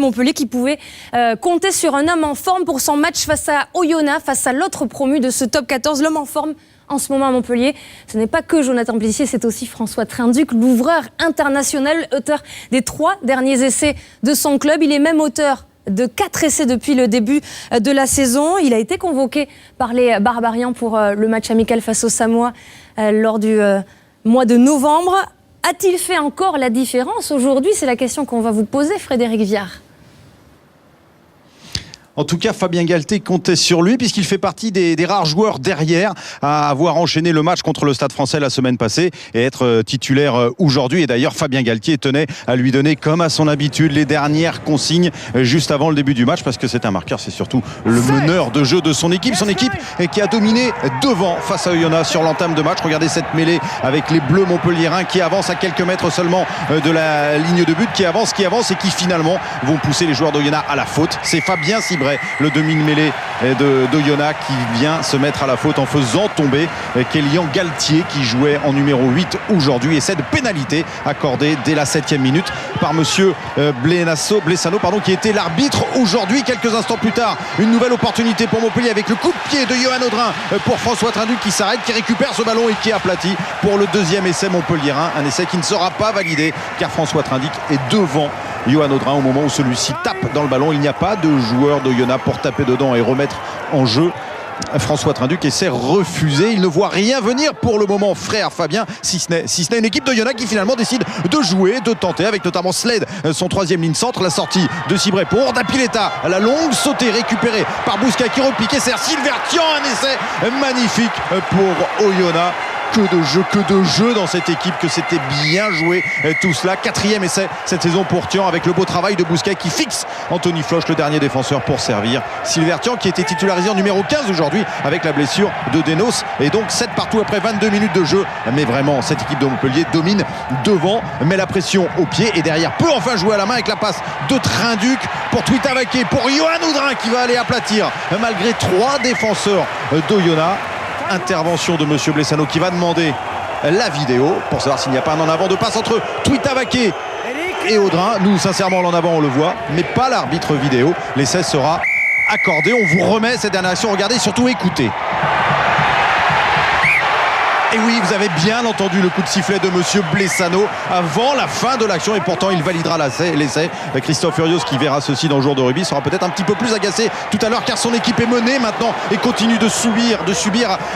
Montpellier qui pouvait compter sur un homme en forme pour son match face à Oyonnax, face à l'autre promu de ce top 14. L'homme en forme en ce moment à Montpellier, ce n'est pas que Jonathan Blissier, c'est aussi François Trinduc, l'ouvreur international, auteur des 3 derniers essais de son club. Il est même auteur de 4 essais depuis le début de la saison. Il a été convoqué par les Barbarians pour le match amical face aux Samoa lors du mois de novembre. A-t-il fait encore la différence aujourd'hui? C'est la question qu'on va vous poser, Frédéric Viard. En tout cas, Fabien Galtier comptait sur lui puisqu'il fait partie des rares joueurs derrière à avoir enchaîné le match contre le Stade Français la semaine passée et être titulaire aujourd'hui. Et d'ailleurs, Fabien Galtier tenait à lui donner, comme à son habitude, les dernières consignes juste avant le début du match, parce que c'est un marqueur, c'est surtout le meneur de jeu de son équipe. Son équipe qui a dominé devant face à Oyonnax sur l'entame de match. Regardez cette mêlée avec les Bleus montpelliérains qui avancent à quelques mètres seulement de la ligne de but, qui avancent et qui finalement vont pousser les joueurs d'Oyonnax à la faute. C'est Fabien Cibret, le demi-mêlée d'Oyonnax, qui vient se mettre à la faute en faisant tomber Kélian Galtier, qui jouait en numéro 8 aujourd'hui. Et cette pénalité accordée dès la 7e minute par monsieur Blessano, qui était l'arbitre aujourd'hui. Quelques instants plus tard, une nouvelle opportunité pour Montpellier avec le coup de pied de Johan Audrin pour François Trinduc, qui s'arrête, qui récupère ce ballon et qui est aplati pour le deuxième essai montpelliérain. Un essai qui ne sera pas validé car François Trinduc est devant Johan Audrin au moment où celui-ci tape dans le ballon. Il n'y a pas de joueur d'Oyonnax pour taper dedans et remettre en jeu François Trinduc, et c'est refusé. Il ne voit rien venir pour le moment, frère Fabien, si ce n'est une équipe d'Oyonnax qui finalement décide de jouer, de tenter, avec notamment Sled, son 3e ligne centre. La sortie de Cibret pour Orda Pileta, la longue sautée récupérée par Bousquet qui repique, et c'est Silvertian, un essai magnifique pour Oyonnax. Que de jeu dans cette équipe, que c'était bien joué tout cela. 4e essai cette saison pour Thian, avec le beau travail de Bousquet qui fixe Anthony Floch, le dernier défenseur, pour servir Silvertian, qui était titularisé en numéro 15 aujourd'hui avec la blessure de Denos. Et donc 7 partout après 22 minutes de jeu. Mais vraiment, cette équipe de Montpellier domine devant, met la pression au pied, et derrière peut enfin jouer à la main avec la passe de Trinduc pour Tuitavaké, pour Johan Audrin qui va aller aplatir malgré 3 défenseurs d'Oyonnax. Intervention de monsieur Blessano qui va demander la vidéo pour savoir s'il n'y a pas un en avant de passe entre Tuitavaké et Audrin. Nous, sincèrement, l'en avant on le voit, mais pas l'arbitre vidéo. L'essai sera accordé. On vous remet cette dernière action. Regardez, surtout écoutez. Et oui, vous avez bien entendu le coup de sifflet de monsieur Blessano avant la fin de l'action, et pourtant il validera l'essai. Christophe Furios, qui verra ceci dans le jour de rugby, sera peut-être un petit peu plus agacé tout à l'heure, car son équipe est menée maintenant et continue de subir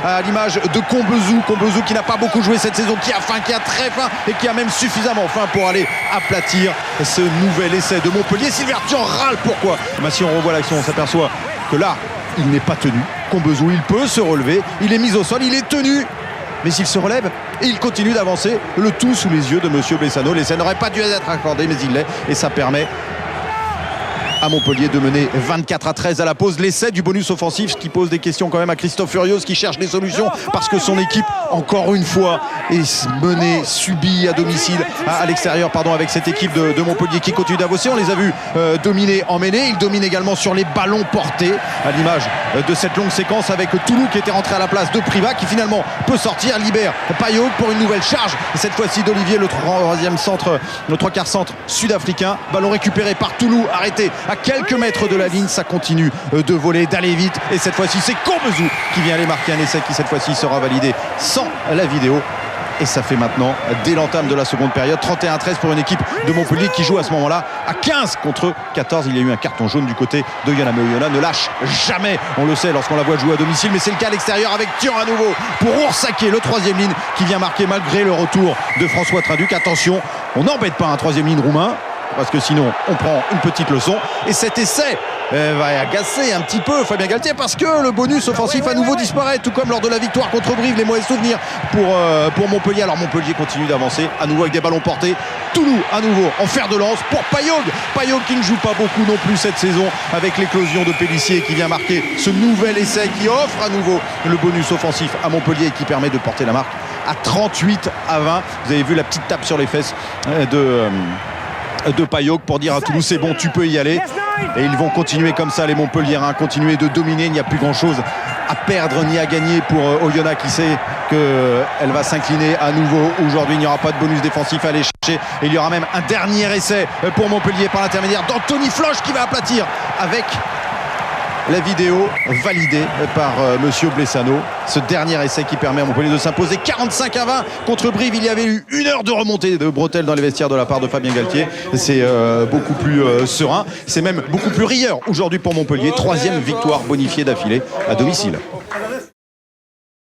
à l'image de Combezou qui n'a pas beaucoup joué cette saison, qui a faim, qui a très faim, et qui a même suffisamment faim pour aller aplatir ce nouvel essai de Montpellier. Silvertian râle, pourquoi? Si on revoit l'action, on s'aperçoit que là, il n'est pas tenu. Combezou, il peut se relever, il est mis au sol, il est tenu, mais il se relève et il continue d'avancer, le tout sous les yeux de monsieur Blessano. L'essai n'aurait pas dû être accordé, mais il l'est, et ça permet à Montpellier de mener 24-13 à la pause. L'essai du bonus offensif, ce qui pose des questions quand même à Christophe Furios, qui cherche des solutions, parce que son équipe, encore une fois, est menée, subie à domicile, à l'extérieur, avec cette équipe de Montpellier qui continue d'avancer. On les a vus dominer en mêlée. Ils dominent également sur les ballons portés, à l'image de cette longue séquence avec Toulou qui était rentré à la place de Priva, qui finalement peut sortir, libère Payog pour une nouvelle charge, cette fois-ci d'Olivier, le 3/4 centre sud-africain. Ballon récupéré par Toulou, arrêté à quelques mètres de la ligne. Ça continue de voler, d'aller vite, et cette fois-ci c'est Combezou qui vient aller marquer un essai qui cette fois-ci sera validé sans la vidéo. Et ça fait maintenant, dès l'entame de la seconde période, 31-13 pour une équipe de Montpellier qui joue à ce moment-là à 15 contre 14. Il y a eu un carton jaune du côté de Oyonnax, mais Oyonnax ne lâche jamais, on le sait, lorsqu'on la voit jouer à domicile, mais c'est le cas à l'extérieur avec Thian à nouveau pour Oursaké, le 3e ligne, qui vient marquer malgré le retour de François Trinduc. Attention, on n'embête pas un 3e ligne roumain, parce que sinon on prend une petite leçon. Et cet essai va agacer un petit peu Fabien Galtier, parce que le bonus offensif à nouveau disparaît, tout comme lors de la victoire contre Brive. Les mauvais souvenirs pour Montpellier. Alors Montpellier continue d'avancer à nouveau avec des ballons portés. Toulou à nouveau en fer de lance pour Payog qui ne joue pas beaucoup non plus cette saison, avec l'éclosion de Pélissier qui vient marquer ce nouvel essai qui offre à nouveau le bonus offensif à Montpellier et qui permet de porter la marque à 38-20. Vous avez vu la petite tape sur les fesses de Payog pour dire à Toulouse c'est bon, tu peux y aller. Et ils vont continuer comme ça, les Montpelliérains, continuer de dominer. Il n'y a plus grand chose à perdre ni à gagner pour Oyonnax qui sait qu'elle va s'incliner à nouveau. Aujourd'hui, il n'y aura pas de bonus défensif à aller chercher. Et il y aura même un dernier essai pour Montpellier par l'intermédiaire d'Anthony Floch qui va aplatir avec la vidéo validée par monsieur Blessano. Ce dernier essai qui permet à Montpellier de s'imposer 45-20 contre Brive. Il y avait eu 1 heure de remontée de bretelles dans les vestiaires de la part de Fabien Galtier. C'est beaucoup plus serein. C'est même beaucoup plus rieur aujourd'hui pour Montpellier. 3e victoire bonifiée d'affilée à domicile.